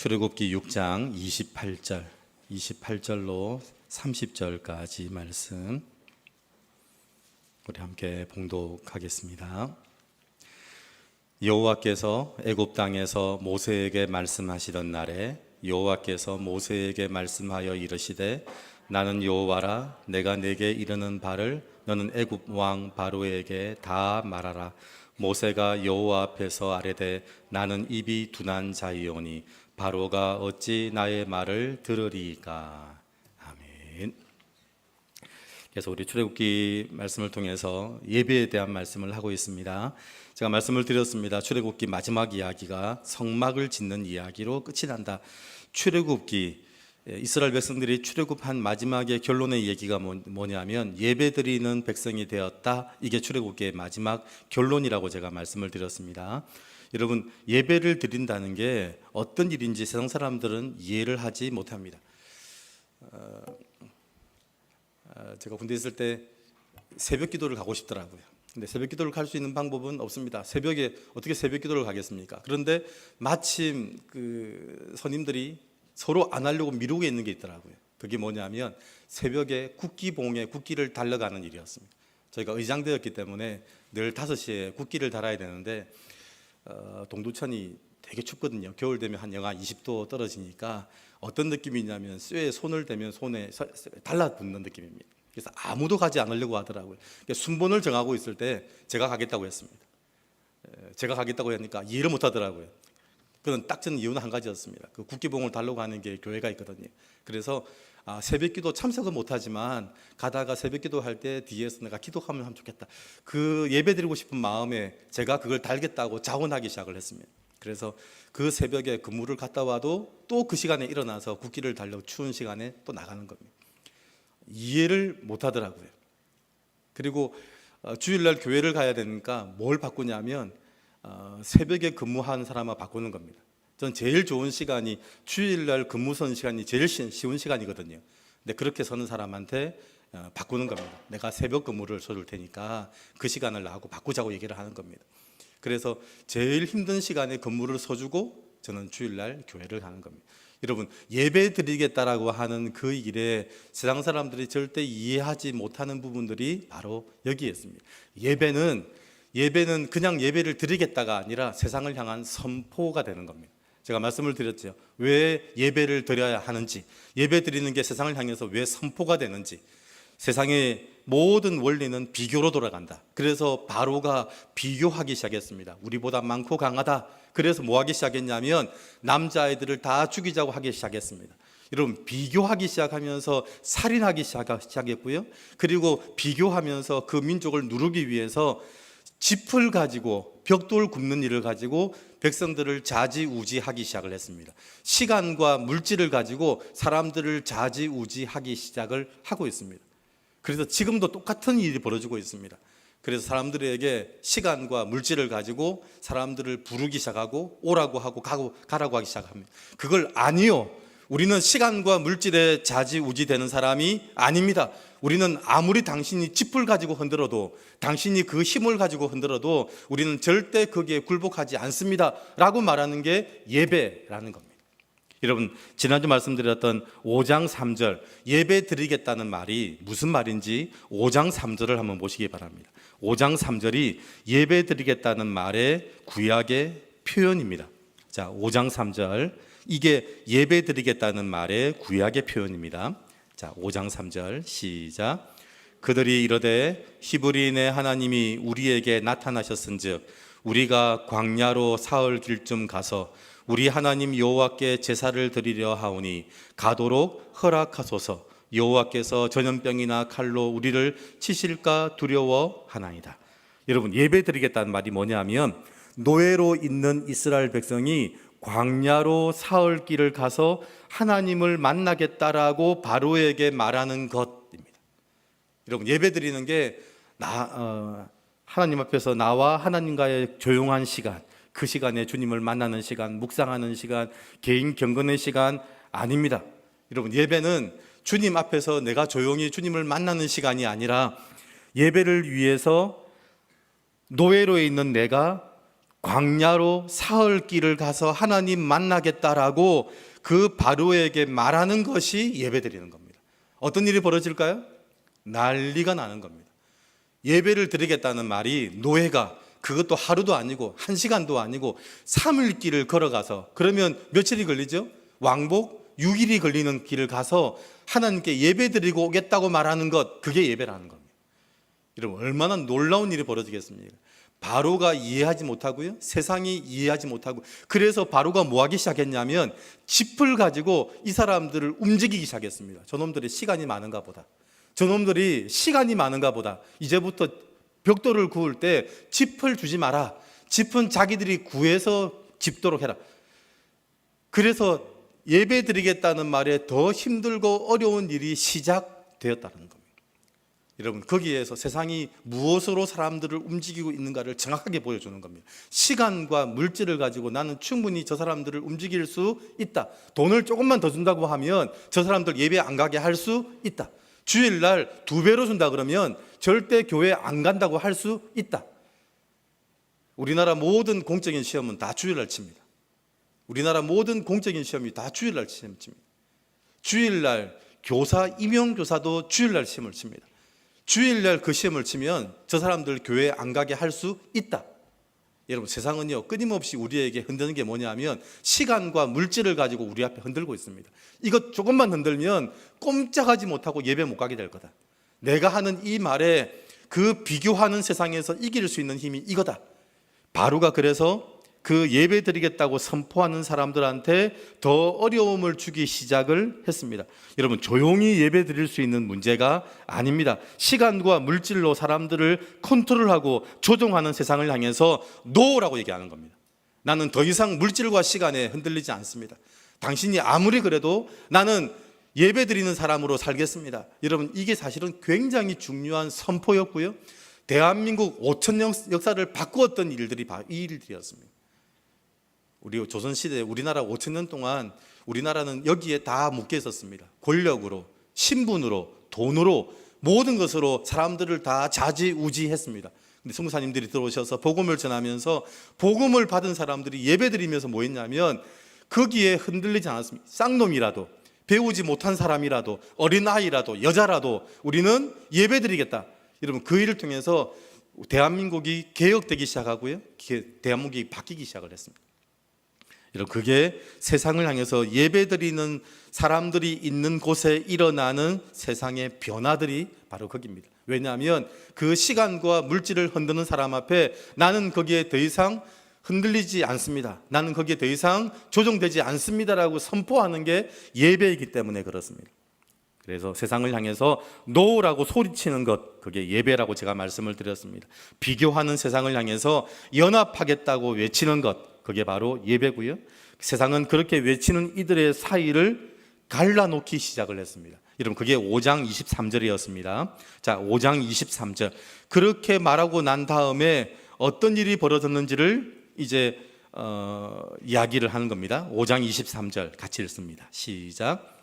출애굽기 6장 28절로 30절까지 말씀 우리 함께 봉독하겠습니다. 여호와께서 애굽 땅에서 모세에게 말씀하시던 날에 여호와께서 모세에게 말씀하여 이르시되 나는 여호와라. 내가 내게 이르는 바를 너는 애굽 왕 바로에게 다 말하라. 모세가 여호와 앞에서 아뢰되 나는 입이 둔한 자이오니 바로가 어찌 나의 말을 들으리이까. 아멘. 그래서 우리 출애굽기 말씀을 통해서 예배에 대한 말씀을 하고 있습니다. 제가 말씀을 드렸습니다. 출애굽기 마지막 이야기가 성막을 짓는 이야기로 끝이 난다. 출애굽기 이스라엘 백성들이 출애굽한 마지막의 결론의 얘기가 뭐냐면 예배드리는 백성이 되었다. 이게 출애굽기의 마지막 결론이라고 제가 말씀을 드렸습니다. 여러분, 예배를 드린다는 게 어떤 일인지 세상 사람들은 이해를 하지 못합니다. 제가 군대에 있을 때 새벽 기도를 가고 싶더라고요. 근데 새벽 기도를 갈 수 있는 방법은 없습니다. 새벽에 어떻게 새벽 기도를 가겠습니까? 그런데 마침 그 선임들이 서로 안 하려고 미루고 있는 게 있더라고요. 그게 뭐냐면 새벽에 국기봉에 국기를 달러가는 일이었습니다. 저희가 의장대였기 때문에 늘 5시에 국기를 달아야 되는데 동두천이 되게 춥거든요. 겨울 되면 한 영하 20도 떨어지니까 어떤 느낌이냐면 쇠에 손을 대면 손에 달라붙는 느낌입니다. 그래서 아무도 가지 않으려고 하더라고요. 순번을 정하고 있을 때 제가 가겠다고 했습니다. 제가 가겠다고 하니까 이해를 못 하더라고요. 그건 딱 저는 이유는 한 가지였습니다. 그 국기봉을 달라고 하는 게 교회가 있거든요. 그래서 새벽기도 참석은 못하지만 가다가 새벽기도 할 때 뒤에서 내가 기도하면 하면 좋겠다. 그 예배드리고 싶은 마음에 제가 그걸 달겠다고 자원하기 시작을 했습니다. 그래서 그 새벽에 근무를 갔다 와도 또 그 시간에 일어나서 국기를 달려 추운 시간에 또 나가는 겁니다. 이해를 못하더라고요. 그리고 주일날 교회를 가야 되니까 뭘 바꾸냐면 새벽에 근무하는 사람을 바꾸는 겁니다. 전 제일 좋은 시간이 주일날 근무 선 시간이 제일 쉬운 시간이거든요. 근데 그렇게 서는 사람한테 바꾸는 겁니다. 내가 새벽 근무를 서줄 테니까 그 시간을 나하고 바꾸자고 얘기를 하는 겁니다. 그래서 제일 힘든 시간에 근무를 서주고 저는 주일날 교회를 가는 겁니다. 여러분, 예배 드리겠다라고 하는 그 일에 세상 사람들이 절대 이해하지 못하는 부분들이 바로 여기에 있습니다. 예배는 그냥 예배를 드리겠다가 아니라 세상을 향한 선포가 되는 겁니다. 제가 말씀을 드렸죠. 왜 예배를 드려야 하는지, 예배 드리는 게 세상을 향해서 왜 선포가 되는지. 세상의 모든 원리는 비교로 돌아간다. 그래서 바로가 비교하기 시작했습니다. 우리보다 많고 강하다. 그래서 뭐 하기 시작했냐면 남자아이들을 다 죽이자고 하기 시작했습니다. 여러분, 비교하기 시작하면서 살인하기 시작했고요. 그리고 비교하면서 그 민족을 누르기 위해서 짚을 가지고 벽돌 굽는 일을 가지고 백성들을 좌지우지하기 시작을 했습니다. 시간과 물질을 가지고 사람들을 좌지우지하기 시작을 하고 있습니다. 그래서 지금도 똑같은 일이 벌어지고 있습니다. 그래서 사람들에게 시간과 물질을 가지고 사람들을 부르기 시작하고 오라고 하고 가라고 하기 시작합니다. 그걸 아니요, 우리는 시간과 물질에 좌지우지되는 사람이 아닙니다. 우리는 아무리 당신이 짚을 가지고 흔들어도, 당신이 그 힘을 가지고 흔들어도 우리는 절대 거기에 굴복하지 않습니다 라고 말하는 게 예배라는 겁니다. 여러분, 지난주 말씀드렸던 5장 3절 예배 드리겠다는 말이 무슨 말인지 5장 3절을 한번 보시기 바랍니다. 5장 3절이 예배 드리겠다는 말의 구약의 표현입니다. 자, 5장 3절, 이게 예배 드리겠다는 말의 구약의 표현입니다. 자, 5장 3절 시작. 그들이 이르되 히브리인의 하나님이 우리에게 나타나셨은즉 우리가 광야로 사흘 길쯤 가서 우리 하나님 여호와께 제사를 드리려 하오니 가도록 허락하소서. 여호와께서 전염병이나 칼로 우리를 치실까 두려워하나이다. 여러분, 예배 드리겠다는 말이 뭐냐면 노예로 있는 이스라엘 백성이 광야로 사흘 길을 가서 하나님을 만나겠다라고 바로에게 말하는 것입니다. 여러분, 예배 드리는 게 하나님 앞에서 나와 하나님과의 조용한 시간, 그 시간에 주님을 만나는 시간, 묵상하는 시간, 개인 경건의 시간 아닙니다. 여러분, 예배는 주님 앞에서 내가 조용히 주님을 만나는 시간이 아니라 예배를 위해서 노예로 있는 내가 광야로 사흘 길을 가서 하나님 만나겠다라고 그 바로에게 말하는 것이 예배드리는 겁니다. 어떤 일이 벌어질까요? 난리가 나는 겁니다. 예배를 드리겠다는 말이 노예가 그것도 하루도 아니고 1시간도 아니고 3일 길을 걸어가서, 그러면 며칠이 걸리죠? 왕복 6일이 걸리는 길을 가서 하나님께 예배 드리고 오겠다고 말하는 것, 그게 예배라는 겁니다. 여러분, 얼마나 놀라운 일이 벌어지겠습니까? 바로가 이해하지 못하고요, 세상이 이해하지 못하고, 그래서 바로가 뭐 하기 시작했냐면 짚을 가지고 이 사람들을 움직이기 시작했습니다. 저놈들이 시간이 많은가 보다, 이제부터 벽돌을 구울 때 짚을 주지 마라, 짚은 자기들이 구해서 짚도록 해라. 그래서 예배 드리겠다는 말에 더 힘들고 어려운 일이 시작되었다는 겁니다. 여러분, 거기에서 세상이 무엇으로 사람들을 움직이고 있는가를 정확하게 보여주는 겁니다. 시간과 물질을 가지고 나는 충분히 저 사람들을 움직일 수 있다. 돈을 조금만 더 준다고 하면 저 사람들 예배 안 가게 할 수 있다. 주일날 2배로 준다 그러면 절대 교회 안 간다고 할 수 있다. 우리나라 모든 공적인 시험은 다 주일날 칩니다. 우리나라 모든 공적인 시험이 다 주일날 시험 칩니다. 주일날 교사, 임용교사도 주일날 시험을 칩니다. 주일날 그 시험을 치면 저 사람들 교회 안 가게 할 수 있다. 여러분, 세상은요 끊임없이 우리에게 흔드는 게 뭐냐면 시간과 물질을 가지고 우리 앞에 흔들고 있습니다. 이것 조금만 흔들면 꼼짝하지 못하고 예배 못 가게 될 거다. 내가 하는 이 말에 그 비교하는 세상에서 이길 수 있는 힘이 이거다. 바로가 그래서 그 예배 드리겠다고 선포하는 사람들한테 더 어려움을 주기 시작을 했습니다. 여러분, 조용히 예배 드릴 수 있는 문제가 아닙니다. 시간과 물질로 사람들을 컨트롤하고 조종하는 세상을 향해서 노라고 얘기하는 겁니다. 나는 더 이상 물질과 시간에 흔들리지 않습니다. 당신이 아무리 그래도 나는 예배 드리는 사람으로 살겠습니다. 여러분, 이게 사실은 굉장히 중요한 선포였고요, 대한민국 5,000년 역사를 바꾸었던 일들이 바로 이 일들이었습니다. 우리 조선시대 우리나라 5,000년 동안 우리나라는 여기에 다 묶여 있었습니다. 권력으로, 신분으로, 돈으로, 모든 것으로 사람들을 다 좌지우지했습니다. 근데 선교사님들이 들어오셔서 복음을 전하면서 복음을 받은 사람들이 예배드리면서 뭐 했냐면 거기에 흔들리지 않았습니다. 쌍놈이라도, 배우지 못한 사람이라도, 어린아이라도, 여자라도 우리는 예배드리겠다. 여러분, 그 일을 통해서 대한민국이 개혁되기 시작하고요, 대한민국이 바뀌기 시작을 했습니다. 여러분, 그게 세상을 향해서 예배드리는 사람들이 있는 곳에 일어나는 세상의 변화들이 바로 거기입니다. 왜냐하면 그 시간과 물질을 흔드는 사람 앞에 나는 거기에 더 이상 흔들리지 않습니다, 나는 거기에 더 이상 조종되지 않습니다라고 선포하는 게 예배이기 때문에 그렇습니다. 그래서 세상을 향해서 노라고 소리치는 것, 그게 예배라고 제가 말씀을 드렸습니다. 비교하는 세상을 향해서 연합하겠다고 외치는 것, 그게 바로 예배고요. 세상은 그렇게 외치는 이들의 사이를 갈라놓기 시작을 했습니다. 여러분, 그게 5장 23절이었습니다. 자, 5장 23절. 그렇게 말하고 난 다음에 어떤 일이 벌어졌는지를 이제 이야기를 하는 겁니다. 5장 23절 같이 읽습니다. 시작.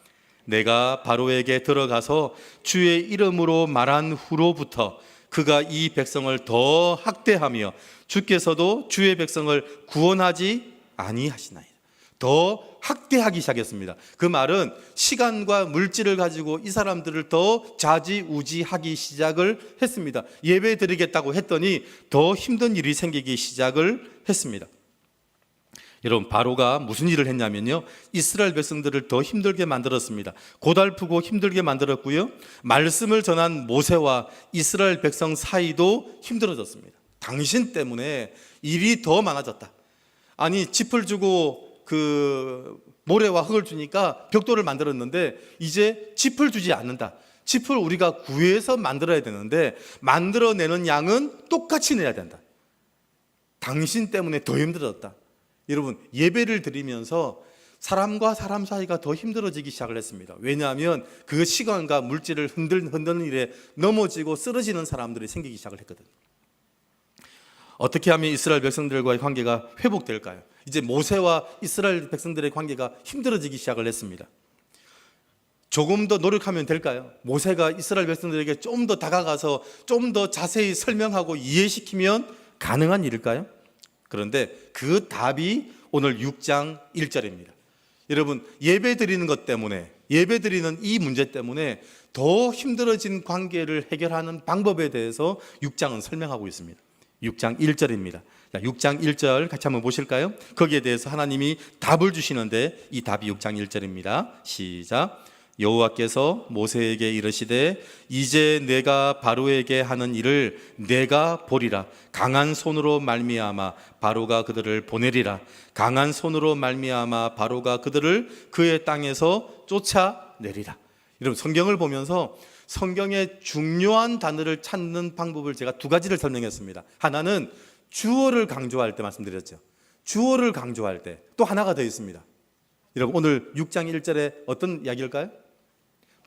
내가 바로에게 들어가서 주의 이름으로 말한 후로부터 그가 이 백성을 더 학대하며 주께서도 주의 백성을 구원하지 아니하시나이다. 더 학대하기 시작했습니다. 그 말은 시간과 물질을 가지고 이 사람들을 더 좌지우지하기 시작을 했습니다. 예배 드리겠다고 했더니 더 힘든 일이 생기기 시작을 했습니다. 여러분, 바로가 무슨 일을 했냐면요, 이스라엘 백성들을 더 힘들게 만들었습니다. 고달프고 힘들게 만들었고요, 말씀을 전한 모세와 이스라엘 백성 사이도 힘들어졌습니다. 당신 때문에 일이 더 많아졌다. 아니, 짚을 주고 그 모래와 흙을 주니까 벽돌을 만들었는데 이제 짚을 주지 않는다. 짚을 우리가 구해서 만들어야 되는데 만들어내는 양은 똑같이 내야 된다. 당신 때문에 더 힘들어졌다. 여러분, 예배를 드리면서 사람과 사람 사이가 더 힘들어지기 시작을 했습니다. 왜냐하면 그 시간과 물질을 흔드는 일에 넘어지고 쓰러지는 사람들이 생기기 시작을 했거든요. 어떻게 하면 이스라엘 백성들과의 관계가 회복될까요? 이제 모세와 이스라엘 백성들의 관계가 힘들어지기 시작을 했습니다. 조금 더 노력하면 될까요? 모세가 이스라엘 백성들에게 좀 더 다가가서 좀 더 자세히 설명하고 이해시키면 가능한 일일까요? 그런데 그 답이 오늘 6장 1절입니다. 여러분, 예배 드리는 것 때문에, 예배 드리는 이 문제 때문에 더 힘들어진 관계를 해결하는 방법에 대해서 6장은 설명하고 있습니다. 6장 1절입니다. 6장 1절 같이 한번 보실까요? 거기에 대해서 하나님이 답을 주시는데 이 답이 6장 1절입니다. 시작. 여호와께서 모세에게 이르시되 이제 내가 바로에게 하는 일을 내가 보리라. 강한 손으로 말미암아 바로가 그들을 보내리라. 강한 손으로 말미암아 바로가 그들을 그의 땅에서 쫓아내리라. 여러분, 성경을 보면서 성경의 중요한 단어를 찾는 방법을 제가 두 가지를 설명했습니다. 하나는 주어를 강조할 때 말씀드렸죠. 주어를 강조할 때 또 하나가 더 있습니다. 여러분, 오늘 6장 1절에 어떤 이야기일까요?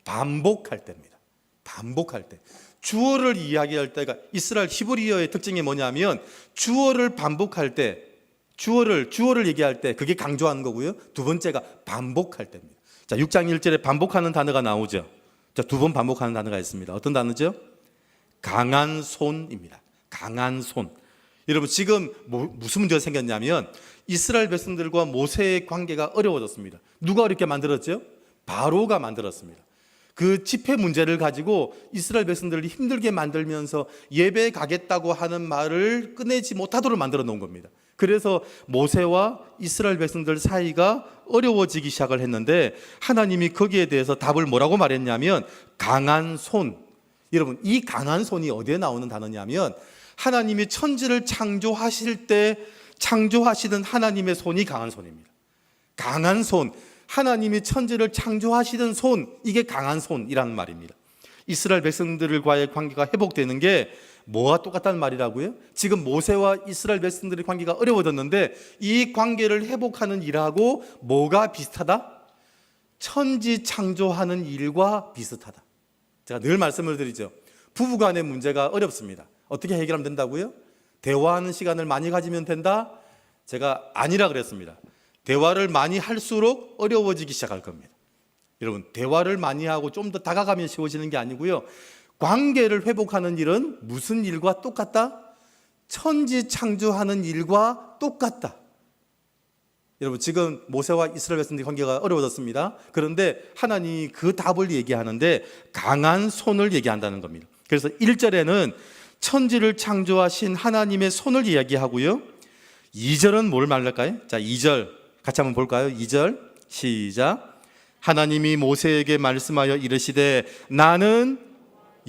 반복할 때입니다. 반복할 때. 주어를 이야기할 때가 이스라엘 히브리어의 특징이 뭐냐면 주어를 반복할 때, 주어를 얘기할 때 그게 강조하는 거고요. 두 번째가 반복할 때입니다. 자, 6장 1절에 반복하는 단어가 나오죠. 자, 두 번 반복하는 단어가 있습니다. 어떤 단어죠? 강한 손입니다. 강한 손. 여러분, 지금 무슨 문제가 생겼냐면 이스라엘 백성들과 모세의 관계가 어려워졌습니다. 누가 이렇게 만들었죠? 바로가 만들었습니다. 그 집회 문제를 가지고 이스라엘 백성들을 힘들게 만들면서 예배 가겠다고 하는 말을 꺼내지 못하도록 만들어 놓은 겁니다. 그래서 모세와 이스라엘 백성들 사이가 어려워지기 시작을 했는데 하나님이 거기에 대해서 답을 뭐라고 말했냐면 강한 손. 여러분, 이 강한 손이 어디에 나오는 단어냐면 하나님이 천지를 창조하실 때 창조하시던 하나님의 손이 강한 손입니다. 강한 손. 하나님이 천지를 창조하시던 손, 이게 강한 손이라는 말입니다. 이스라엘 백성들과의 관계가 회복되는 게 뭐와 똑같다는 말이라고요? 지금 모세와 이스라엘 백성들의 관계가 어려워졌는데 이 관계를 회복하는 일하고 뭐가 비슷하다? 천지 창조하는 일과 비슷하다. 제가 늘 말씀을 드리죠. 부부간의 문제가 어렵습니다. 어떻게 해결하면 된다고요? 대화하는 시간을 많이 가지면 된다? 제가 아니라 그랬습니다. 대화를 많이 할수록 어려워지기 시작할 겁니다. 여러분, 대화를 많이 하고 좀 더 다가가면 쉬워지는 게 아니고요. 관계를 회복하는 일은 무슨 일과 똑같다? 천지 창조하는 일과 똑같다. 여러분, 지금 모세와 이스라엘 백성들의 관계가 어려워졌습니다. 그런데 하나님이 그 답을 얘기하는데 강한 손을 얘기한다는 겁니다. 그래서 1절에는 천지를 창조하신 하나님의 손을 이야기하고요. 2절은 뭘 말할까요? 자, 2절 같이 한번 볼까요? 2절 시작. 하나님이 모세에게 말씀하여 이르시되 나는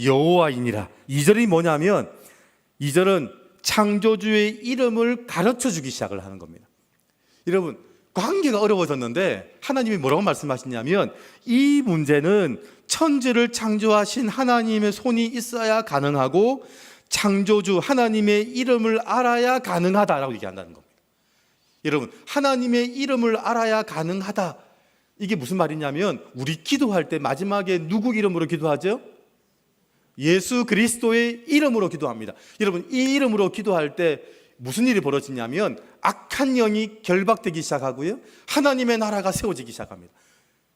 여호와이니라. 2절이 뭐냐면 2절은 창조주의 이름을 가르쳐 주기 시작을 하는 겁니다. 여러분, 관계가 어려워졌는데 하나님이 뭐라고 말씀하시냐면 이 문제는 천지를 창조하신 하나님의 손이 있어야 가능하고 창조주 하나님의 이름을 알아야 가능하다라고 얘기한다는 겁니다. 여러분, 하나님의 이름을 알아야 가능하다. 이게 무슨 말이냐면 우리 기도할 때 마지막에 누구 이름으로 기도하죠? 예수 그리스도의 이름으로 기도합니다. 여러분, 이 이름으로 기도할 때 무슨 일이 벌어지냐면 악한 영이 결박되기 시작하고요. 하나님의 나라가 세워지기 시작합니다.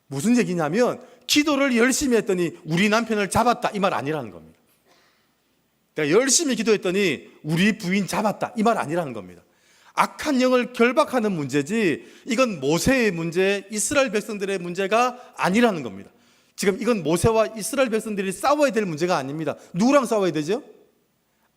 무슨 얘기냐면 기도를 열심히 했더니 우리 남편을 잡았다 이 말 아니라는 겁니다. 내가 열심히 기도했더니 우리 부인 잡았다 이 말 아니라는 겁니다. 악한 영을 결박하는 문제지 이건 모세의 문제, 이스라엘 백성들의 문제가 아니라는 겁니다. 지금 이건 모세와 이스라엘 백성들이 싸워야 될 문제가 아닙니다. 누구랑 싸워야 되죠?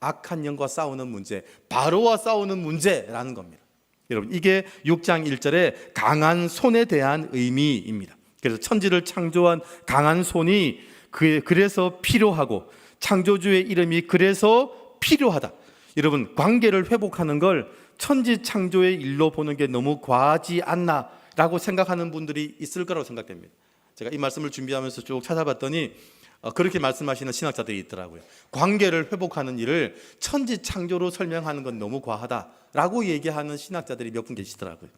악한 영과 싸우는 문제, 바로와 싸우는 문제라는 겁니다. 여러분, 이게 6장 1절의 강한 손에 대한 의미입니다. 그래서 천지를 창조한 강한 손이 그래서 필요하고 창조주의 이름이 그래서 필요하다. 여러분, 관계를 회복하는 걸 천지 창조의 일로 보는 게 너무 과하지 않나라고 생각하는 분들이 있을 거라고 생각됩니다. 제가 이 말씀을 준비하면서 쭉 찾아봤더니 그렇게 말씀하시는 신학자들이 있더라고요. 관계를 회복하는 일을 천지 창조로 설명하는 건 너무 과하다라고 얘기하는 신학자들이 몇 분 계시더라고요.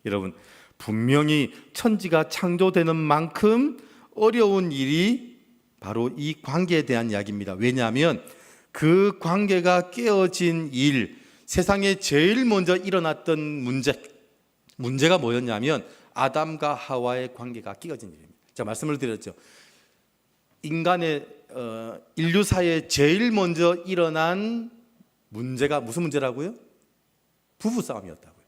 여러분, 분명히 천지가 창조되는 만큼 어려운 일이 바로 이 관계에 대한 이야기입니다. 왜냐하면 그 관계가 깨어진 일, 세상에 제일 먼저 일어났던 문제가 뭐였냐면 아담과 하와의 관계가 깨어진 일입니다. 제가 말씀을 드렸죠. 인간의 인류사에 제일 먼저 일어난 문제가 무슨 문제라고요? 부부싸움이었다고요.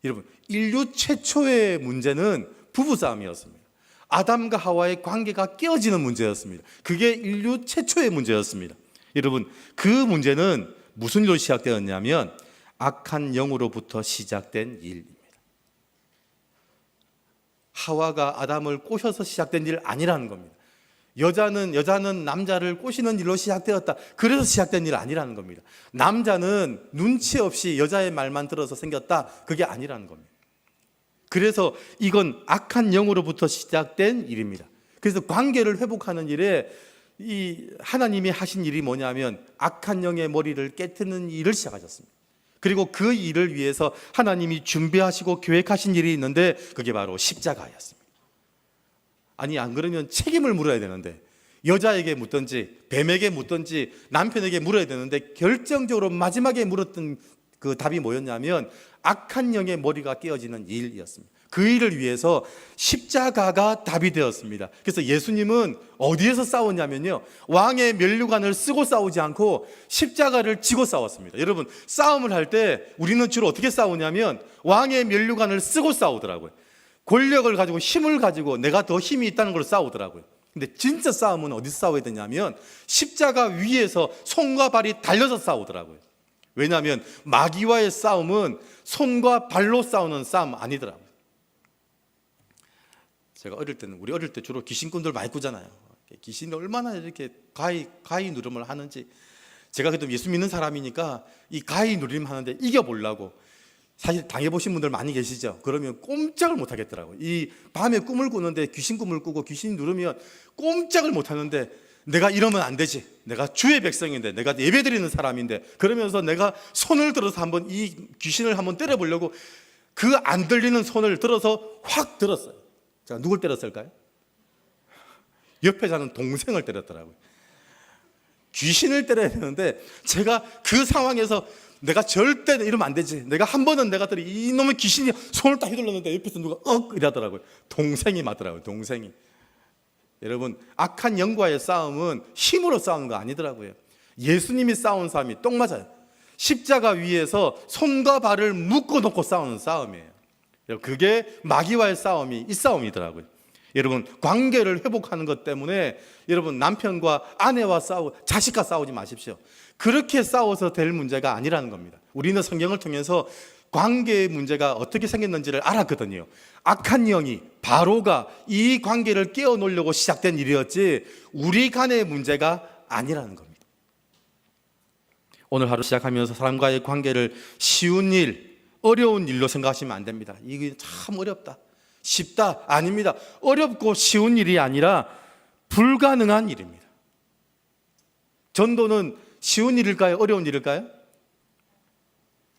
여러분, 인류 최초의 문제는 부부싸움이었습니다. 아담과 하와의 관계가 깨어지는 문제였습니다. 그게 인류 최초의 문제였습니다. 여러분, 그 문제는 무슨 일로 시작되었냐면 악한 영으로부터 시작된 일입니다. 하와가 아담을 꼬셔서 시작된 일 아니라는 겁니다. 여자는 남자를 꼬시는 일로 시작되었다. 그래서 시작된 일 아니라는 겁니다. 남자는 눈치 없이 여자의 말만 들어서 생겼다. 그게 아니라는 겁니다. 그래서 이건 악한 영으로부터 시작된 일입니다. 그래서 관계를 회복하는 일에 이 하나님이 하신 일이 뭐냐면 악한 영의 머리를 깨트리는 일을 시작하셨습니다. 그리고 그 일을 위해서 하나님이 준비하시고 계획하신 일이 있는데 그게 바로 십자가였습니다. 아니, 안 그러면 책임을 물어야 되는데, 여자에게 묻든지 뱀에게 묻든지 남편에게 물어야 되는데, 결정적으로 마지막에 물었던 그 답이 뭐였냐면 악한 영의 머리가 깨어지는 일이었습니다. 그 일을 위해서 십자가가 답이 되었습니다. 그래서 예수님은 어디에서 싸웠냐면요, 왕의 면류관을 쓰고 싸우지 않고 십자가를 지고 싸웠습니다. 여러분, 싸움을 할 때 우리는 주로 어떻게 싸우냐면 왕의 면류관을 쓰고 싸우더라고요. 권력을 가지고 힘을 가지고 내가 더 힘이 있다는 걸 싸우더라고요. 근데 진짜 싸움은 어디서 싸워야 되냐면 십자가 위에서 손과 발이 달려서 싸우더라고요. 왜냐하면 마귀와의 싸움은 손과 발로 싸우는 싸움 아니더라고요. 제가 우리 어릴 때 주로 귀신꾼들 많이 꾸잖아요. 귀신이 얼마나 이렇게 가히 누름을 하는지. 제가 그래도 예수 믿는 사람이니까 이 가히 누림 하는데 이겨보려고, 사실 당해보신 분들 많이 계시죠? 그러면 꼼짝을 못 하겠더라고요. 이 밤에 꿈을 꾸는데 귀신 꿈을 꾸고 귀신이 누르면 꼼짝을 못 하는데, 내가 이러면 안 되지, 내가 주의 백성인데, 내가 예배드리는 사람인데, 그러면서 내가 손을 들어서 한번 이 귀신을 한번 때려보려고 그 안 들리는 손을 들어서 확 들었어요. 제가 누굴 때렸을까요? 옆에 사는 동생을 때렸더라고요. 귀신을 때려야 되는데 제가 그 상황에서 내가 절대 이러면 안 되지, 내가 한 번은 내가 이놈의 귀신이 손을 딱 휘둘렀는데 옆에서 누가 이러더라고요. 동생이 맞더라고요. 동생이. 여러분, 악한 영과의 싸움은 힘으로 싸우는 거 아니더라고요. 예수님이 싸운 싸움이 딱 맞아요. 십자가 위에서 손과 발을 묶어놓고 싸우는 싸움이에요. 그게 마귀와의 싸움이 이 싸움이더라고요. 여러분, 관계를 회복하는 것 때문에 여러분 남편과 아내와 싸우고 자식과 싸우지 마십시오. 그렇게 싸워서 될 문제가 아니라는 겁니다. 우리는 성경을 통해서 관계의 문제가 어떻게 생겼는지를 알았거든요. 악한 영이, 바로가 이 관계를 깨어놓으려고 시작된 일이었지 우리 간의 문제가 아니라는 겁니다. 오늘 하루 시작하면서 사람과의 관계를 쉬운 일, 어려운 일로 생각하시면 안 됩니다. 이게 참 어렵다, 쉽다, 아닙니다. 어렵고 쉬운 일이 아니라 불가능한 일입니다. 전도는 쉬운 일일까요? 어려운 일일까요?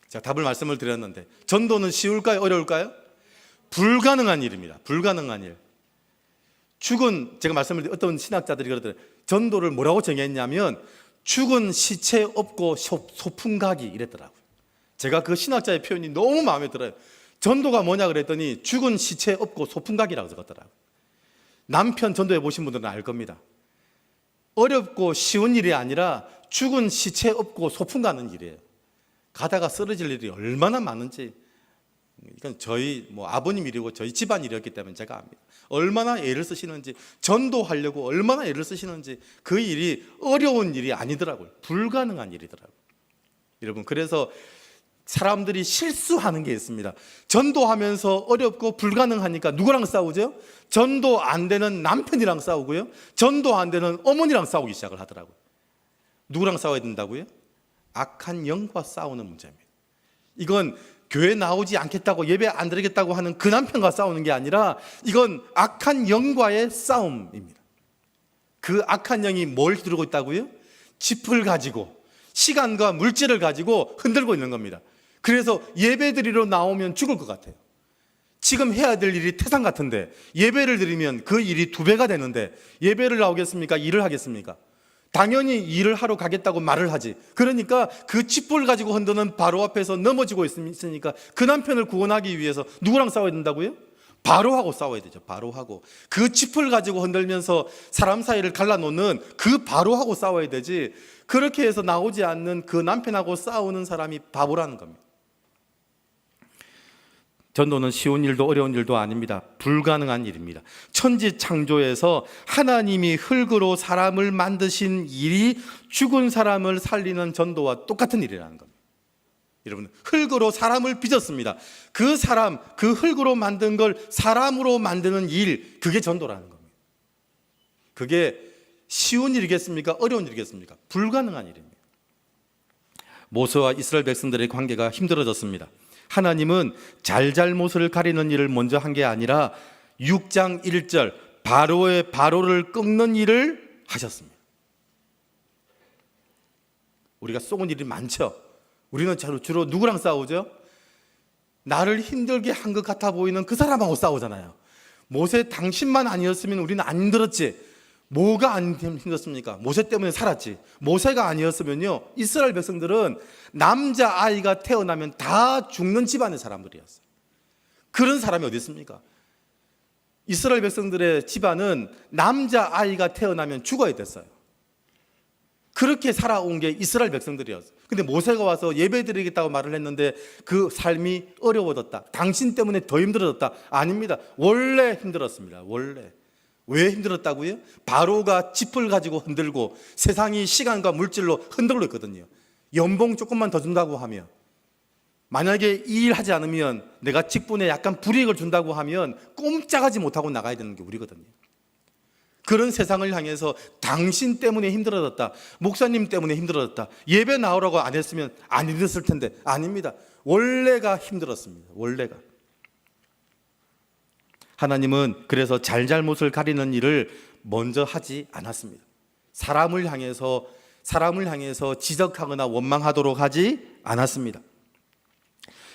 제가 답을 말씀을 드렸는데, 전도는 쉬울까요? 어려울까요? 불가능한 일입니다. 불가능한 일. 죽은, 제가 말씀을 드린 어떤 신학자들이 그러더라고요. 전도를 뭐라고 정했냐면 죽은 시체 없고 소풍 가기 이랬더라고요. 제가 그 신학자의 표현이 너무 마음에 들어요. 전도가 뭐냐 그랬더니 죽은 시체 없고 소풍 가기라고 적었더라고요. 남편 전도해 보신 분들은 알 겁니다. 어렵고 쉬운 일이 아니라 죽은 시체 없고 소풍 가는 일이에요. 가다가 쓰러질 일이 얼마나 많은지, 이건 저희 아버님 일이고 저희 집안 일이었기 때문에 제가 압니다. 얼마나 애를 쓰시는지, 전도하려고 얼마나 애를 쓰시는지. 그 일이 어려운 일이 아니더라고요. 불가능한 일이더라고요. 여러분, 그래서 사람들이 실수하는 게 있습니다. 전도하면서 어렵고 불가능하니까 누구랑 싸우죠? 전도 안 되는 남편이랑 싸우고요, 전도 안 되는 어머니랑 싸우기 시작을 하더라고요. 누구랑 싸워야 된다고요? 악한 영과 싸우는 문제입니다. 이건 교회 나오지 않겠다고, 예배 안 드리겠다고 하는 그 남편과 싸우는 게 아니라 이건 악한 영과의 싸움입니다. 그 악한 영이 뭘 휘두르고 있다고요? 짚을 가지고, 시간과 물질을 가지고 흔들고 있는 겁니다. 그래서 예배 드리러 나오면 죽을 것 같아요. 지금 해야 될 일이 태산 같은데 예배를 드리면 그 일이 2배가 되는데 예배를 나오겠습니까? 일을 하겠습니까? 당연히 일을 하러 가겠다고 말을 하지. 그러니까 그 짚을 가지고 흔드는 바로 앞에서 넘어지고 있으니까 그 남편을 구원하기 위해서 누구랑 싸워야 된다고요? 바로하고 싸워야 되죠. 바로하고. 그 짚을 가지고 흔들면서 사람 사이를 갈라놓는 그 바로하고 싸워야 되지, 그렇게 해서 나오지 않는 그 남편하고 싸우는 사람이 바보라는 겁니다. 전도는 쉬운 일도 어려운 일도 아닙니다. 불가능한 일입니다. 천지 창조에서 하나님이 흙으로 사람을 만드신 일이 죽은 사람을 살리는 전도와 똑같은 일이라는 겁니다. 여러분, 흙으로 사람을 빚었습니다. 그 사람, 그 흙으로 만든 걸 사람으로 만드는 일, 그게 전도라는 겁니다. 그게 쉬운 일이겠습니까? 어려운 일이겠습니까? 불가능한 일입니다. 모세와 이스라엘 백성들의 관계가 힘들어졌습니다. 하나님은 잘잘못을 가리는 일을 먼저 한 게 아니라 6장 1절 바로를 꺾는 일을 하셨습니다. 우리가 쏘은 일이 많죠. 우리는 주로 누구랑 싸우죠? 나를 힘들게 한 것 같아 보이는 그 사람하고 싸우잖아요. 모세 당신만 아니었으면 우리는 안 힘들었지. 뭐가 안 힘들었습니까? 모세 때문에 살았지. 모세가 아니었으면요, 이스라엘 백성들은 남자아이가 태어나면 다 죽는 집안의 사람들이었어요. 그런 사람이 어디 있습니까? 이스라엘 백성들의 집안은 남자아이가 태어나면 죽어야 됐어요. 그렇게 살아온 게 이스라엘 백성들이었어요. 근데 모세가 와서 예배드리겠다고 말을 했는데 그 삶이 어려워졌다. 당신 때문에 더 힘들어졌다. 아닙니다. 원래 힘들었습니다. 원래. 왜 힘들었다고요? 바로가 짚을 가지고 흔들고 세상이 시간과 물질로 흔들고 있거든요. 연봉 조금만 더 준다고 하면, 만약에 이 일 하지 않으면 내가 직분에 약간 불이익을 준다고 하면 꼼짝하지 못하고 나가야 되는 게 우리거든요. 그런 세상을 향해서 당신 때문에 힘들어졌다, 목사님 때문에 힘들어졌다, 예배 나오라고 안 했으면 안 힘들었을 텐데, 아닙니다. 원래가 힘들었습니다. 원래가. 하나님은 그래서 잘잘못을 가리는 일을 먼저 하지 않았습니다. 사람을 향해서 지적하거나 원망하도록 하지 않았습니다.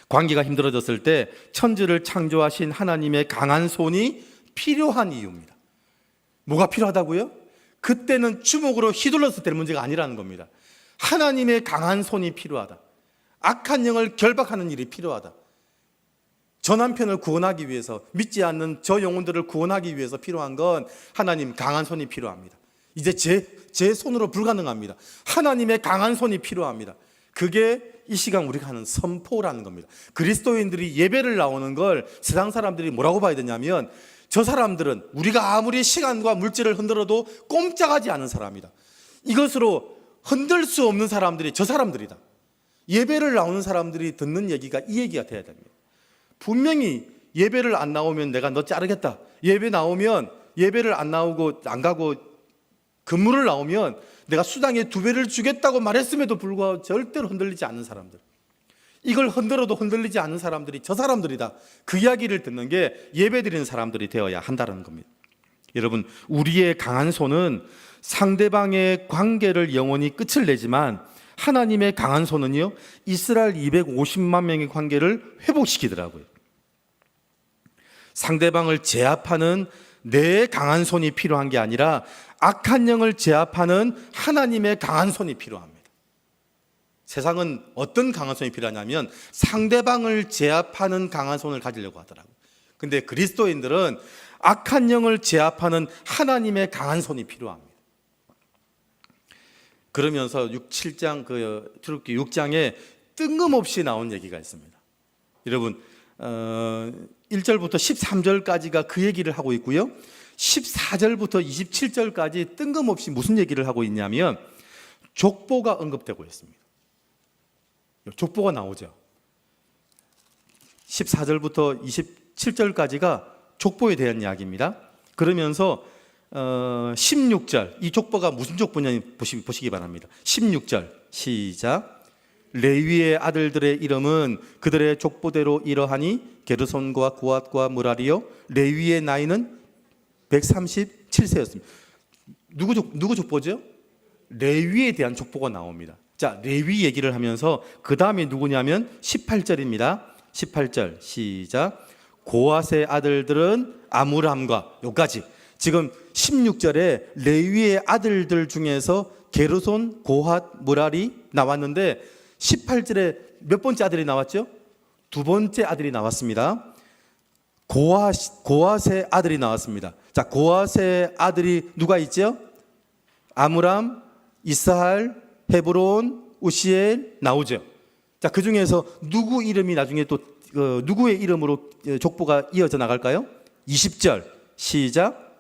관계가 힘들어졌을 때 천지를 창조하신 하나님의 강한 손이 필요한 이유입니다. 뭐가 필요하다고요? 그때는 주먹으로 휘둘렀을 때의 문제가 아니라는 겁니다. 하나님의 강한 손이 필요하다. 악한 영을 결박하는 일이 필요하다. 저 남편을 구원하기 위해서, 믿지 않는 저 영혼들을 구원하기 위해서 필요한 건 하나님 강한 손이 필요합니다. 이제 제 손으로 불가능합니다. 하나님의 강한 손이 필요합니다. 그게 이 시간 우리가 하는 선포라는 겁니다. 그리스도인들이 예배를 나오는 걸 세상 사람들이 뭐라고 봐야 되냐면, 저 사람들은 우리가 아무리 시간과 물질을 흔들어도 꼼짝하지 않은 사람이다. 이것으로 흔들 수 없는 사람들이 저 사람들이다. 예배를 나오는 사람들이 듣는 얘기가 이 얘기가 돼야 됩니다. 분명히 예배를 안 나오면 내가 너 자르겠다. 예배 나오면, 예배를 안 나오고 안 가고 근무를 나오면 내가 수당의 2배를 주겠다고 말했음에도 불구하고 절대로 흔들리지 않는 사람들, 이걸 흔들어도 흔들리지 않는 사람들이 저 사람들이다. 그 이야기를 듣는 게 예배드리는 사람들이 되어야 한다는 겁니다. 여러분, 우리의 강한 손은 상대방의 관계를 영원히 끝을 내지만 하나님의 강한 손은요, 이스라엘 250만 명의 관계를 회복시키더라고요. 상대방을 제압하는 내 강한 손이 필요한 게 아니라 악한 영을 제압하는 하나님의 강한 손이 필요합니다. 세상은 어떤 강한 손이 필요하냐면 상대방을 제압하는 강한 손을 가지려고 하더라고요. 근데 그리스도인들은 악한 영을 제압하는 하나님의 강한 손이 필요합니다. 그러면서 출애굽기 6장에 뜬금없이 나온 얘기가 있습니다. 여러분, 1절부터 13절까지가 그 얘기를 하고 있고요, 14절부터 27절까지 뜬금없이 무슨 얘기를 하고 있냐면 족보가 언급되고 있습니다. 족보가 나오죠. 14절부터 27절까지가 족보에 대한 이야기입니다. 그러면서 16절, 이 족보가 무슨 족보냐 보시기 바랍니다. 16절 시작. 레위의 아들들의 이름은 그들의 족보대로 이러하니 게르손과 고핫과 무라리요, 레위의 나이는 137세였습니다. 누구 족보죠? 레위에 대한 족보가 나옵니다. 자, 레위 얘기를 하면서 그 다음에 누구냐면 18절입니다. 18절 시작. 고핫의 아들들은 아므람과, 여기까지. 지금 16절에 레위의 아들들 중에서 게르손, 고핫, 무라리 나왔는데 18절에 몇 번째 아들이 나왔죠? 2번째 아들이 나왔습니다. 고핫의 아들이 나왔습니다. 자, 고핫의 아들이 누가 있죠? 아므람, 이스할, 헤브론, 우시엘 나오죠. 자, 그 중에서 누구 이름이 나중에 또 누구의 이름으로 족보가 이어져 나갈까요? 20절 시작.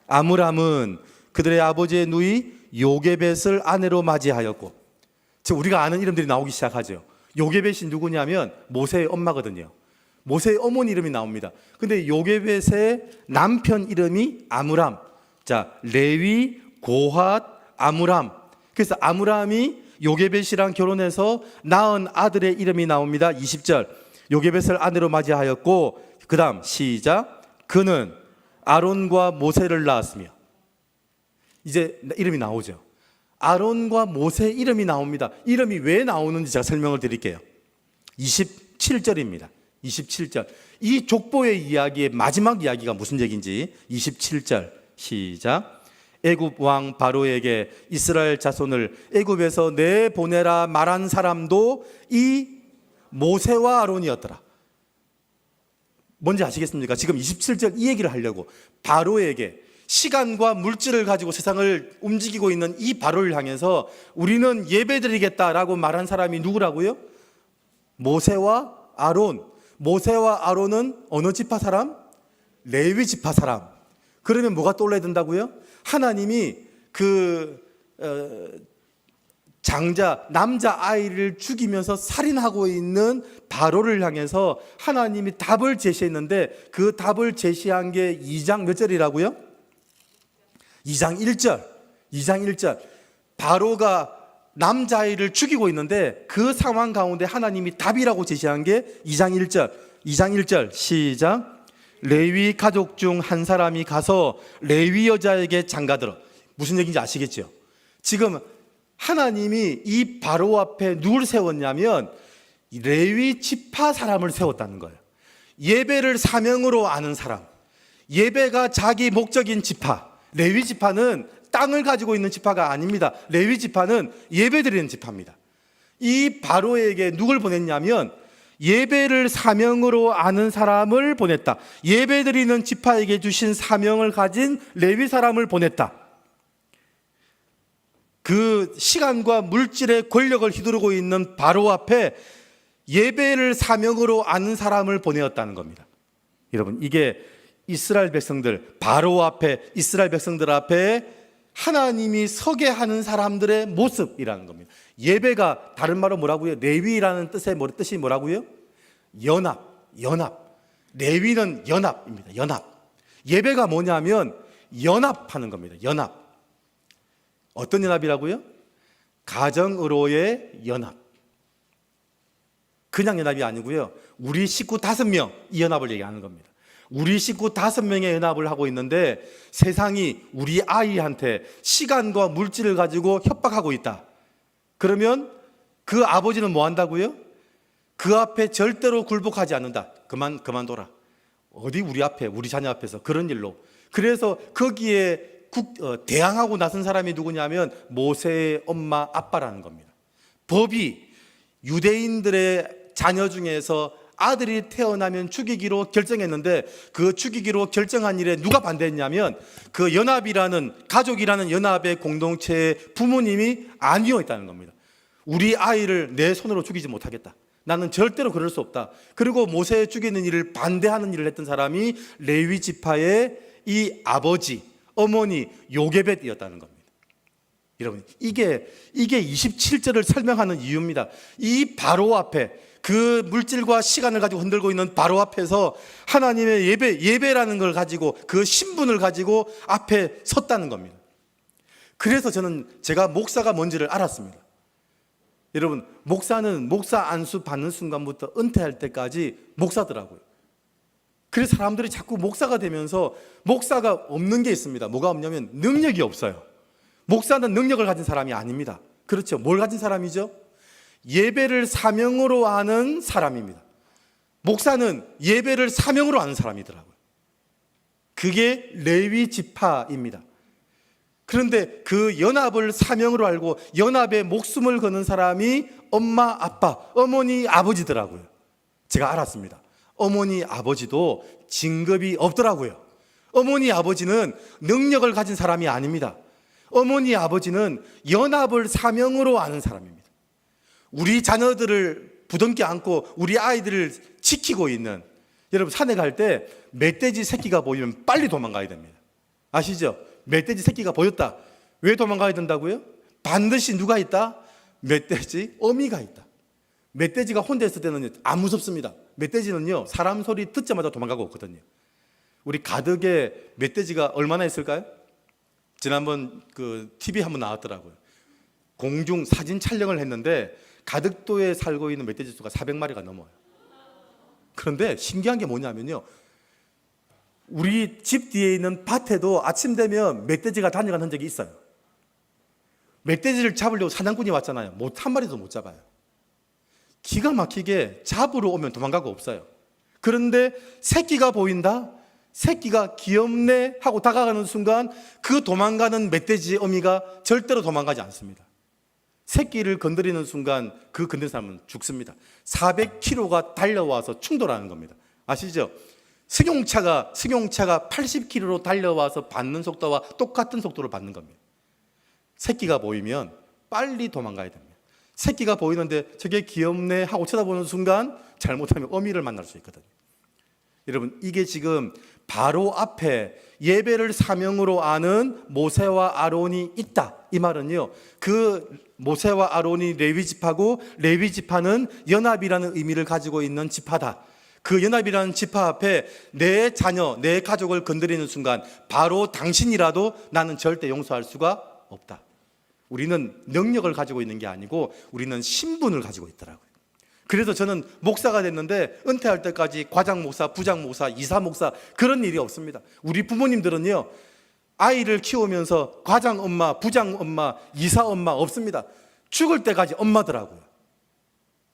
아므람은 그들의 아버지의 누이 요게벳을 아내로 맞이하였고, 즉 우리가 아는 이름들이 나오기 시작하죠. 요게벳이 누구냐면 모세의 엄마거든요. 모세의 어머니 이름이 나옵니다. 근데 요게벳의 남편 이름이 아므람. 자, 레위, 고핫, 아므람. 그래서 아므람이 요게벳이랑 결혼해서 낳은 아들의 이름이 나옵니다. 20절. 요게벳을 아내로 맞이하였고, 그 다음 시작. 그는 아론과 모세를 낳았으며. 이제 이름이 나오죠. 아론과 모세 이름이 나옵니다. 이름이 왜 나오는지 제가 설명을 드릴게요. 27절입니다. 27절. 이 족보의 이야기의 마지막 이야기가 무슨 얘기인지 27절 시작. 애굽 왕 바로에게 이스라엘 자손을 애굽에서 내보내라 말한 사람도 이 모세와 아론이었더라. 뭔지 아시겠습니까? 지금 27절 이 얘기를 하려고 바로에게, 시간과 물질을 가지고 세상을 움직이고 있는 이 바로를 향해서 우리는 예배드리겠다라고 말한 사람이 누구라고요? 모세와 아론. 모세와 아론은 어느 지파 사람? 레위 지파 사람. 그러면 뭐가 떠올라야 된다고요? 하나님이 장자, 남자 아이를 죽이면서 살인하고 있는 바로를 향해서 하나님이 답을 제시했는데, 그 답을 제시한 게 2장 몇 절이라고요? 2장 1절. 2장 1절. 바로가 남자아이를 죽이고 있는데 그 상황 가운데 하나님이 답이라고 제시한 게 2장 1절. 2장 1절 시작. 레위 가족 중 한 사람이 가서 레위 여자에게 장가들어. 무슨 얘기인지 아시겠죠? 지금 하나님이 이 바로 앞에 누굴 세웠냐면 레위 지파 사람을 세웠다는 거예요. 예배를 사명으로 아는 사람, 예배가 자기 목적인 지파. 레위 지파는 땅을 가지고 있는 지파가 아닙니다. 레위 지파는 예배드리는 지파입니다. 이 바로에게 누굴 보냈냐면 예배를 사명으로 아는 사람을 보냈다. 예배드리는 지파에게 주신 사명을 가진 레위 사람을 보냈다. 그 시간과 물질의 권력을 휘두르고 있는 바로 앞에 예배를 사명으로 아는 사람을 보내었다는 겁니다. 여러분, 이게 이스라엘 백성들, 바로 앞에 이스라엘 백성들 앞에 하나님이 서게 하는 사람들의 모습이라는 겁니다. 예배가 다른 말로 뭐라고요? 레위라는 뜻이 뭐라고요? 연합. 레위는 연합입니다. 연합. 예배가 뭐냐면 연합하는 겁니다. 연합. 어떤 연합이라고요? 가정으로의 연합. 그냥 연합이 아니고요. 우리 식구 5명 이 연합을 얘기하는 겁니다. 우리 식구 5명의 연합을 하고 있는데 세상이 우리 아이한테 시간과 물질을 가지고 협박하고 있다. 그러면 그 아버지는 뭐 한다고요? 그 앞에 절대로 굴복하지 않는다. 그만둬라. 어디 우리 앞에, 우리 자녀 앞에서 그런 일로. 그래서 거기에 대항하고 나선 사람이 누구냐면 모세의 엄마 아빠라는 겁니다. 법이 유대인들의 자녀 중에서 아들이 태어나면 죽이기로 결정했는데 그 죽이기로 결정한 일에 누가 반대했냐면 그 연합이라는, 가족이라는 연합의 공동체의 부모님이 아니었다는 겁니다. 우리 아이를 내 손으로 죽이지 못하겠다. 나는 절대로 그럴 수 없다. 그리고 모세 죽이는 일을 반대하는 일을 했던 사람이 레위 지파의 이 아버지, 어머니 요게벳이었다는 겁니다. 여러분, 이게 27절을 설명하는 이유입니다. 이 바로 앞에, 그 물질과 시간을 가지고 흔들고 있는 바로 앞에서 하나님의 예배라는 걸 가지고, 그 신분을 가지고 앞에 섰다는 겁니다. 그래서 제가 목사가 뭔지를 알았습니다. 여러분, 목사는 목사 안수 받는 순간부터 은퇴할 때까지 목사더라고요. 그래서 사람들이 자꾸 목사가 되면서 목사가 없는 게 있습니다. 뭐가 없냐면 능력이 없어요. 목사는 능력을 가진 사람이 아닙니다. 그렇죠? 뭘 가진 사람이죠? 예배를 사명으로 하는 사람입니다. 목사는 예배를 사명으로 하는 사람이더라고요. 그게 레위 지파입니다. 그런데 그 연합을 사명으로 알고 연합에 목숨을 거는 사람이 엄마, 아빠, 어머니, 아버지더라고요. 제가 알았습니다. 어머니, 아버지도 진급이 없더라고요. 어머니, 아버지는 능력을 가진 사람이 아닙니다. 어머니, 아버지는 연합을 사명으로 아는 사람입니다. 우리 자녀들을 부둥켜 안고 우리 아이들을 지키고 있는, 여러분 산에 갈 때 멧돼지 새끼가 보이면 빨리 도망가야 됩니다. 아시죠? 멧돼지 새끼가 보였다. 왜 도망가야 된다고요? 반드시 누가 있다? 멧돼지 어미가 있다. 멧돼지가 혼자 있을 때는 안 무섭습니다. 멧돼지는요, 사람 소리 듣자마자 도망가고 없거든요. 우리 가덕에 멧돼지가 얼마나 있을까요? 지난번 그 TV 한번 나왔더라고요. 공중 사진 촬영을 했는데 가덕도에 살고 있는 멧돼지 수가 400마리가 넘어요. 그런데 신기한 게 뭐냐면요, 우리 집 뒤에 있는 밭에도 아침 되면 멧돼지가 다녀가는 흔적이 있어요. 멧돼지를 잡으려고 사냥꾼이 왔잖아요. 한 마리도 못 잡아요. 기가 막히게 잡으러 오면 도망가고 없어요. 그런데 새끼가 보인다? 새끼가 귀엽네 하고 다가가는 순간 그 도망가는 멧돼지 어미가 절대로 도망가지 않습니다. 새끼를 건드리는 순간 그 건드린 사람은 죽습니다. 400km가 달려와서 충돌하는 겁니다. 아시죠? 승용차가 80km로 달려와서 받는 속도와 똑같은 속도를 받는 겁니다. 새끼가 보이면 빨리 도망가야 됩니다. 새끼가 보이는데 저게 귀엽네 하고 쳐다보는 순간 잘못하면 어미를 만날 수 있거든요. 여러분, 이게 지금 바로 앞에 예배를 사명으로 아는 모세와 아론이 있다, 이 말은요, 그 모세와 아론이 레위 지파고 레위 지파는 연합이라는 의미를 가지고 있는 지파다. 그 연합이라는 지파 앞에 내 자녀, 내 가족을 건드리는 순간 바로 당신이라도 나는 절대 용서할 수가 없다. 우리는 능력을 가지고 있는 게 아니고 우리는 신분을 가지고 있더라고요. 그래서 저는 목사가 됐는데 은퇴할 때까지 과장 목사, 부장 목사, 이사 목사 그런 일이 없습니다. 우리 부모님들은요, 아이를 키우면서 과장 엄마, 부장 엄마, 이사 엄마 없습니다. 죽을 때까지 엄마더라고요.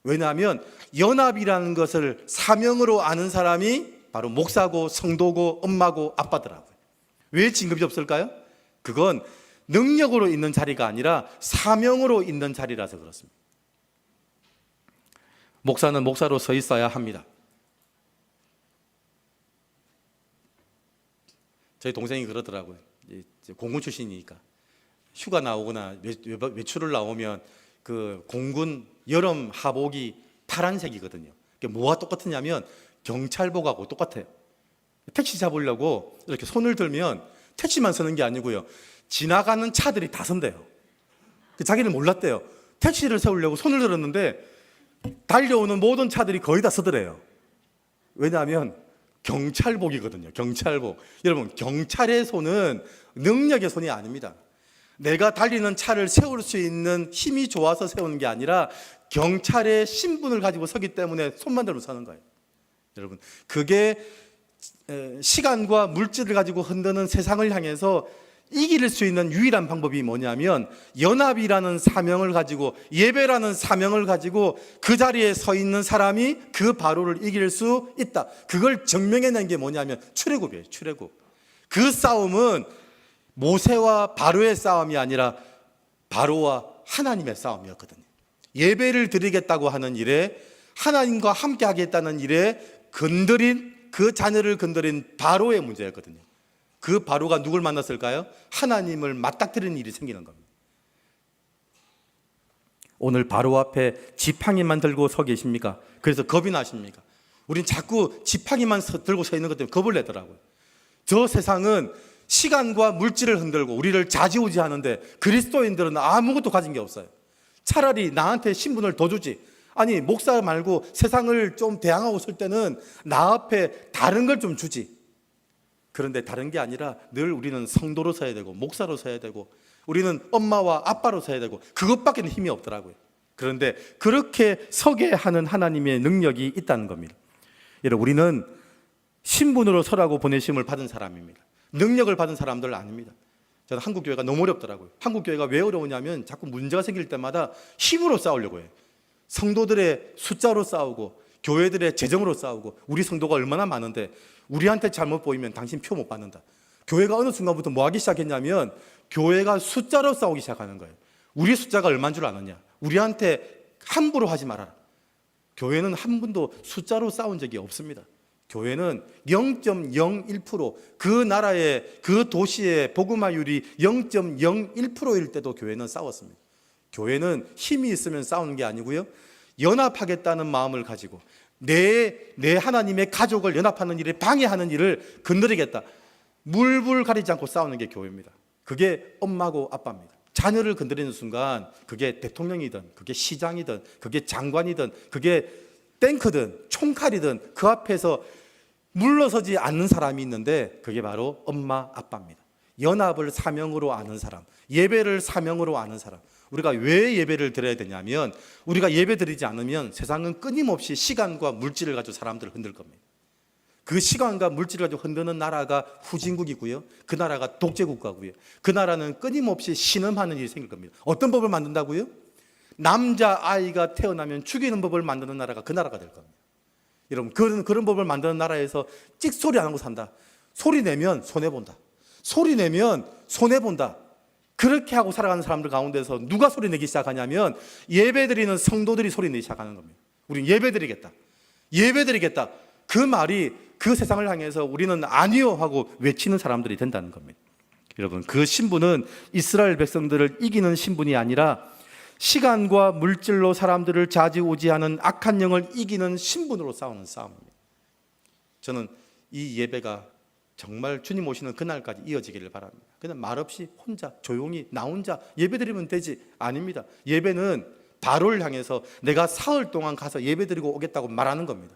왜냐하면 연합이라는 것을 사명으로 아는 사람이 바로 목사고 성도고 엄마고 아빠더라고요. 왜 진급이 없을까요? 그건 능력으로 있는 자리가 아니라 사명으로 있는 자리라서 그렇습니다. 목사는 목사로 서 있어야 합니다. 저희 동생이 그러더라고요. 공군 출신이니까 휴가 나오거나 외출을 나오면 그 공군 여름 하복이 파란색이거든요. 뭐가 똑같으냐면 경찰복하고 똑같아요. 택시 잡으려고 이렇게 손을 들면 택시만 서는 게 아니고요, 지나가는 차들이 다 선대요. 자기는 몰랐대요. 택시를 세우려고 손을 들었는데 달려오는 모든 차들이 거의 다 서더래요. 왜냐하면 경찰복이거든요. 경찰복. 여러분, 경찰의 손은 능력의 손이 아닙니다. 내가 달리는 차를 세울 수 있는 힘이 좋아서 세우는 게 아니라 경찰의 신분을 가지고 서기 때문에 손만 들면 서는 거예요. 여러분, 그게 시간과 물질을 가지고 흔드는 세상을 향해서 이길 수 있는 유일한 방법이 뭐냐면 연합이라는 사명을 가지고, 예배라는 사명을 가지고 그 자리에 서 있는 사람이 그 바로를 이길 수 있다. 그걸 증명해낸 게 뭐냐면 출애굽이에요. 출애굽. 그 싸움은 모세와 바로의 싸움이 아니라 바로와 하나님의 싸움이었거든요. 예배를 드리겠다고 하는 일에, 하나님과 함께 하겠다는 일에 그 자녀를 건드린 바로의 문제였거든요. 그 바로가 누굴 만났을까요? 하나님을 맞닥뜨리는 일이 생기는 겁니다. 오늘 바로 앞에 지팡이만 들고 서 계십니까? 그래서 겁이 나십니까? 우린 자꾸 지팡이만 들고 서 있는 것 때문에 겁을 내더라고요. 저 세상은 시간과 물질을 흔들고 우리를 좌지우지하는데 그리스도인들은 아무것도 가진 게 없어요. 차라리 나한테 신분을 더 주지. 아니, 목사 말고 세상을 좀 대항하고 설 때는 나 앞에 다른 걸 좀 주지. 그런데 다른 게 아니라 늘 우리는 성도로 서야 되고 목사로 서야 되고 우리는 엄마와 아빠로 서야 되고 그것밖에는 힘이 없더라고요. 그런데 그렇게 서게 하는 하나님의 능력이 있다는 겁니다. 여러분, 우리는 신분으로 서라고 보내심을 받은 사람입니다. 능력을 받은 사람들 아닙니다. 저는 한국교회가 너무 어렵더라고요. 한국교회가 왜 어려우냐면 자꾸 문제가 생길 때마다 힘으로 싸우려고 해요. 성도들의 숫자로 싸우고 교회들의 재정으로 싸우고, 우리 성도가 얼마나 많은데 우리한테 잘못 보이면 당신 표 못 받는다. 교회가 어느 순간부터 뭐 하기 시작했냐면 교회가 숫자로 싸우기 시작하는 거예요. 우리 숫자가 얼마인 줄 아느냐, 우리한테 함부로 하지 말아라. 교회는 한 번도 숫자로 싸운 적이 없습니다. 교회는 0.01%, 그 나라의 그 도시의 복음화율이 0.01%일 때도 교회는 싸웠습니다. 교회는 힘이 있으면 싸우는 게 아니고요, 연합하겠다는 마음을 가지고 내 하나님의 가족을 연합하는 일에 방해하는 일을 건드리겠다. 물불 가리지 않고 싸우는 게 교회입니다. 그게 엄마고 아빠입니다. 자녀를 건드리는 순간 그게 대통령이든 그게 시장이든 그게 장관이든 그게 탱크든 총칼이든 그 앞에서 물러서지 않는 사람이 있는데 그게 바로 엄마 아빠입니다. 연합을 사명으로 아는 사람, 예배를 사명으로 아는 사람. 우리가 왜 예배를 드려야 되냐면 우리가 예배 드리지 않으면 세상은 끊임없이 시간과 물질을 가지고 사람들을 흔들 겁니다. 그 시간과 물질을 가지고 흔드는 나라가 후진국이고요. 그 나라가 독재국가고요. 그 나라는 끊임없이 신음하는 일이 생길 겁니다. 어떤 법을 만든다고요? 남자아이가 태어나면 죽이는 법을 만드는 나라가 그 나라가 될 겁니다. 여러분 그런 법을 만드는 나라에서 찍소리 안 하고 산다. 소리 내면 손해본다. 소리 내면 손해본다. 그렇게 하고 살아가는 사람들 가운데서 누가 소리 내기 시작하냐면 예배드리는 성도들이 소리 내기 시작하는 겁니다. 우리는 예배드리겠다. 예배드리겠다. 그 말이 그 세상을 향해서 우리는 아니요 하고 외치는 사람들이 된다는 겁니다. 여러분 그 신분은 이스라엘 백성들을 이기는 신분이 아니라 시간과 물질로 사람들을 좌지우지하는 악한 영을 이기는 신분으로 싸우는 싸움입니다. 저는 이 예배가 정말 주님 오시는 그날까지 이어지기를 바랍니다. 그냥 말없이 혼자 조용히 나 혼자 예배드리면 되지. 아닙니다. 예배는 바로를 향해서 내가 사흘 동안 가서 예배드리고 오겠다고 말하는 겁니다.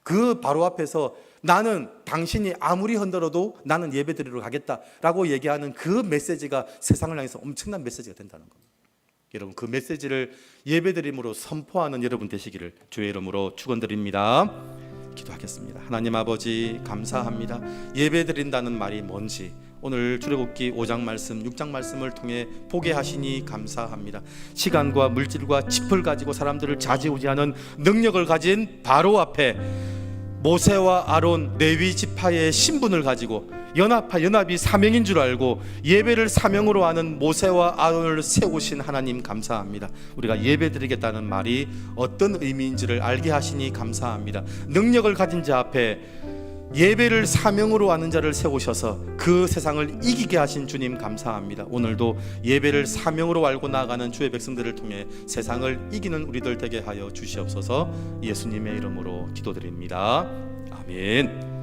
그 바로 앞에서 나는 당신이 아무리 흔들어도 나는 예배드리러 가겠다라고 얘기하는 그 메시지가 세상을 향해서 엄청난 메시지가 된다는 겁니다. 여러분 그 메시지를 예배드림으로 선포하는 여러분 되시기를 주의 이름으로 축원드립니다. 기도하겠습니다. 하나님 아버지 감사합니다. 예배드린다는 말이 뭔지 오늘 출애굽기 5장 말씀 6장 말씀을 통해 보게 하시니 감사합니다. 시간과 물질과 짚을 가지고 사람들을 좌지우지하는 능력을 가진 바로 앞에 모세와 아론 레위 지파의 신분을 가지고 연합이 사명인 줄 알고 예배를 사명으로 하는 모세와 아론을 세우신 하나님 감사합니다. 우리가 예배드리겠다는 말이 어떤 의미인지를 알게 하시니 감사합니다. 능력을 가진 자 앞에 예배를 사명으로 하는 자를 세우셔서 그 세상을 이기게 하신 주님 감사합니다. 오늘도 예배를 사명으로 알고 나아가는 주의 백성들을 통해 세상을 이기는 우리들 되게 하여 주시옵소서. 예수님의 이름으로 기도드립니다. 아멘.